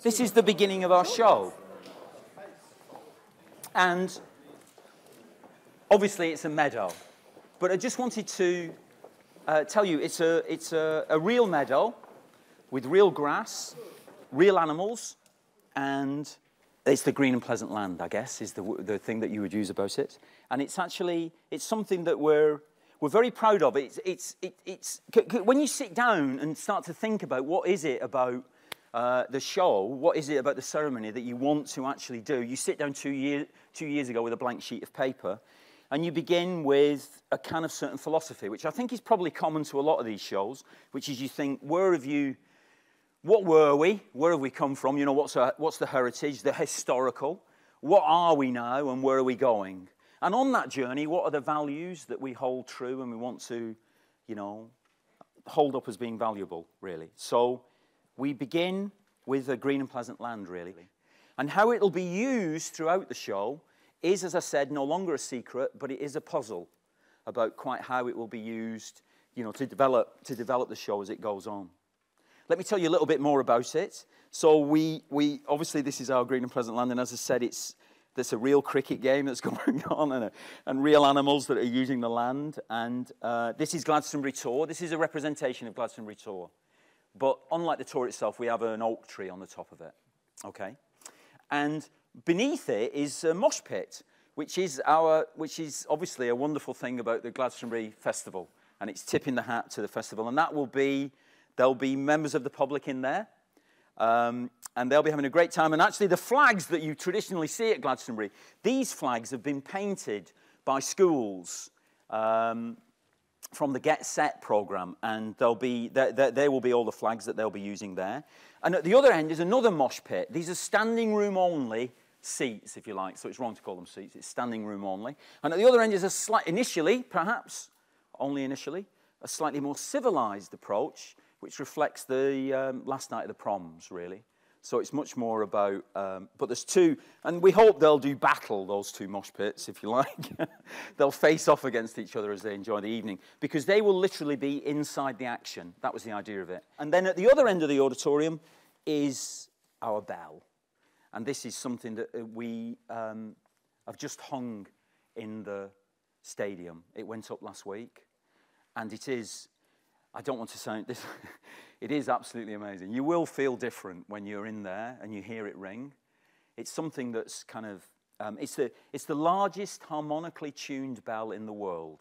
This is the beginning of our show. And obviously it's a meadow. But I just wanted to tell you it's a real meadow with real grass, real animals, and it's the green and pleasant land, I guess, is the thing that you would use about it. And it's actually, it's something that we're very proud of. When you sit down and start to think about what is it about the show, what is it about the ceremony that you want to actually do, you sit down 2 years ago with a blank sheet of paper, and you begin with a kind of certain philosophy, which I think is probably common to a lot of these shows, which is you think, what were we? Where have we come from? You know, what's the heritage, the historical? What are we now and where are we going? And on that journey, what are the values that we hold true and we want to, you know, hold up as being valuable, really? So we begin with a green and pleasant land, really. And how it'll be used throughout the show is, as I said, no longer a secret, but it is a puzzle about quite how it will be used, you know, to develop the show as it goes on. Let me tell you a little bit more about it. So we obviously this is our green and pleasant land, and as I said, there's a real cricket game that's going on, and real animals that are using the land. And this is Glastonbury Tor. This is a representation of Glastonbury Tor. But unlike the Tor itself, we have an oak tree on the top of it. Okay, and beneath it is a mosh pit, which is obviously a wonderful thing about the Glastonbury Festival, and it's tipping the hat to the festival. And there'll be members of the public in there, and they'll be having a great time. And actually, the flags that you traditionally see at Glastonbury, these flags have been painted by schools from the Get Set programme, and there will be all the flags that they'll be using there. And at the other end is another mosh pit. These are standing room only seats, if you like, so it's wrong to call them seats, it's standing room only. And at the other end is initially, perhaps, only initially, a slightly more civilised approach, which reflects the last night of the proms, really. So it's much more about, but there's two, and we hope they'll do battle, those two mosh pits, if you like. They'll face off against each other as they enjoy the evening, because they will literally be inside the action. That was the idea of it. And then at the other end of the auditorium is our bell. And this is something that we have just hung in the stadium. It went up last week, and it is, I don't want to sound this, it is absolutely amazing. You will feel different when you're in there and you hear it ring. It's something that's kind of, it's the largest harmonically tuned bell in the world.